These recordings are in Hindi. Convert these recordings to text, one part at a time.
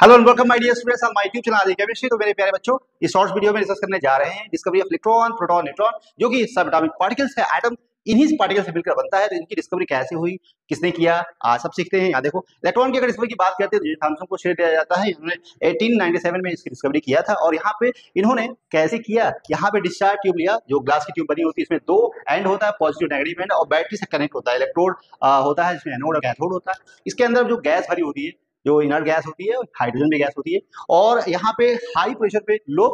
Hello and welcome my dear students on my YouTube channel Aadi chemistry. तो मेरे प्यारे बच्चों, इस शॉर्ट्स वीडियो में डिस्कस करने जा रहे हैं discovery of electron, proton, neutron, जो कि सब एटॉमिक पार्टिकल्स है। एटम इन्हीं पार्टिकल से मिलकर बनता है। तो इनकी डिस्कवरी कैसे हुई, किसने किया, आज सब सीखते हैं। यहाँ देखो, इलेक्ट्रॉन की अगर डिस्कवरी की बात करते हैं तो थॉमसन को श्रेय दिया जाता है। इन्होंने 1897 में इसकी डिस्कवरी किया था। और यहाँ पे इन्होंने कैसे किया, यहाँ पे डिस्चार्ज ट्यूब लिया, जो ग्लास की ट्यूब बनी होती है, इसमें दो एंड होता है, पॉजिटिव नेगेटिव एंड, और बैटरी से कनेक्ट होता है। इलेक्ट्रोड होता है, जिसमें एनोड और कैथोड होता है। इसके अंदर जो गैस भरी होती है, जो इनर्ट गैस होती है, हाइड्रोजन भी गैस होती है। और यहाँ पे हाई प्रेशर पे, लो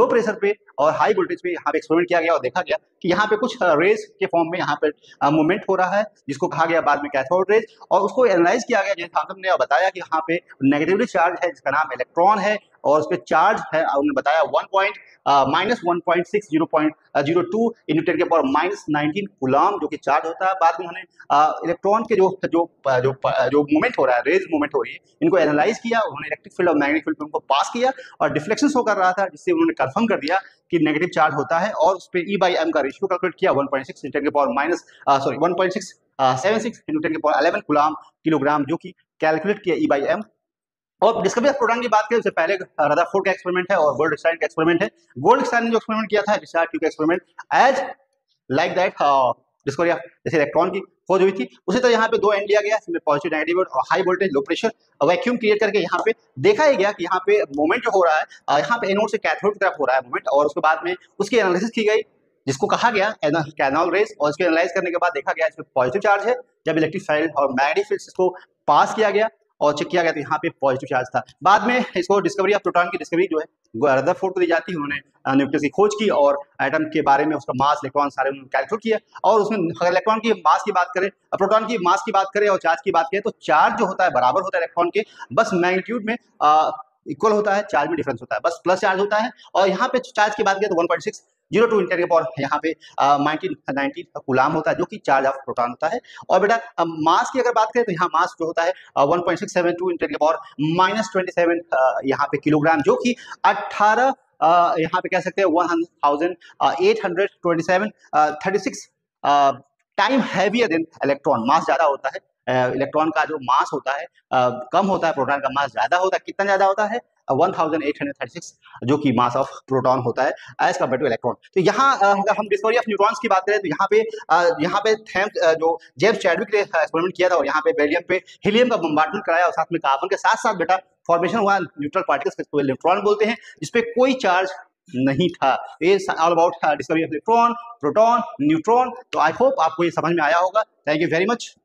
प्रेशर पे और हाई वोल्टेज पे यहाँ पे एक्सपेरिमेंट किया गया और देखा गया कि यहाँ पे कुछ रेज के फॉर्म में यहाँ पे मूवमेंट हो रहा है, जिसको कहा गया बाद में कैथोड रेज। और उसको एनालाइज किया गया, जैसे थॉमसन ने बताया कि यहाँ पे नेगेटिवली चार्ज है, जिसका नाम इलेक्ट्रॉन है, और उस पर चार्ज है, उन्होंने बताया -1.02 इंटू 10 के पावर -19 कूलम, जो कि चार्ज होता है। बाद में उन्होंने इलेक्ट्रॉन के जो जो जो जो मूवमेंट हो रहा है, रेज मूवमेंट हो रही है, इनको एनालाइज किया। उन्होंने इलेक्ट्रिक फील्ड और मैग्नेटिक फील्ड को पास किया और डिफ्लेक्शन शो कर रहा था, जिससे उन्होंने कंफर्म कर दिया कि नेगेटिव चार्ज होता है। और उस पर E/m का रेशियो कैलकुलेट किया, 1.6 इंटू 10 के पावर 1.676 इंटू 10 के पावर 11 कूलम किलोग्राम, जो कि कैलकुलेट किया E/m। और डिस्कवरी ऑफ प्रोटॉन की बात करें, उससे पहले रदरफोर्ड का एक्सपेरिमेंट है और गोल्डस्टाइन का एक्सपेरिमेंट है। गोल्डस्टाइन ने जो एक्सपेरिमेंट किया था, डिस्चार्ज ट्यूब का experiment, as like that discovery of जैसे इलेक्ट्रॉन की खोज हुई थी, उसी तरह यहाँ पे दो एंड लिया गया, इसमें पॉजिटिव नेगेटिव और high voltage low pressure vacuum create करके यहाँ पे देखा ही गया कि यहाँ पे मूवमेंट जो हो रहा है, यहाँ पे एनोड से कैथोड की तरफ हो रहा है मूवमेंट। और उसके बाद में उसकी एनालिसिस की गई, जिसको कहा गया कैनॉल रेस। और इसको एनालाइज करने के बाद देखा गया इसमें पॉजिटिव चार्ज है, जब इलेक्ट्रिक फील्ड और मैग्नेटिक फील्ड इसको पास किया गया और चेक किया गया तो यहाँ पे पॉजिटिव चार्ज था। बाद में इसको डिस्कवरी ऑफ प्रोटॉन की डिस्कवरी जो है रदरफोर्ड को दी जाती है। उन्होंने न्यूक्लियस की खोज की और एटम के बारे में उसका मास, इलेक्ट्रॉन सारे उन्होंने कैलकुलेट किया। और उसमें अगर इलेक्ट्रॉन की मास की बात करें, प्रोटॉन की मास की बात करें और चार्ज की बात करें, तो चार्ज जो होता है बराबर होता है इलेक्ट्रॉन के, बस मैग्नीट्यूड में इक्वल होता है, चार्ज में डिफरेंस होता है, बस प्लस चार्ज होता है। और यहाँ पे चार्ज की बात करें तो 1.602 इंटू 10 के पावर यहाँ पे 19 कूलम होता है, जो कि चार्ज ऑफ प्रोटॉन होता है। और बेटा मास की अगर बात करें तो यहाँ मास जो होता है 1.672 इंटू 10 के पावर -27 यहाँ पे किलोग्राम, जो कि 18 यहाँ पे कह सकते हैं 1827 36 टाइम हैवियर देन इलेक्ट्रॉन। मास ज्यादा होता है, इलेक्ट्रॉन का जो मास होता है कम होता है, प्रोटॉन का मास ज्यादा होता है। कितना ज्यादा होता है? 1836, जो कि मास ऑफ प्रोटॉन होता है एज कम्पेयर टू इलेक्ट्रॉन। तो यहाँ अगर हम डिस्कवरी ऑफ न्यूट्रॉन्स की बात करें तो यहाँ पे थैम्स जो जेम्स चैडविक ने एक्सपेरिमेंट किया था, और यहाँ पे बेरिलियम पे हीलियम का बम्बार्डमेंट कराया, और साथ में कार्बन के साथ साथ बेटा फॉर्मेशन हुआ न्यूट्रल पार्टिकल्स, को इलेक्ट्रॉन बोलते हैं, जिसपे कोई चार्ज नहीं था। ये all about discovery of electron, proton, neutron. तो आई होप आपको ये समझ में आया होगा। Thank you very much.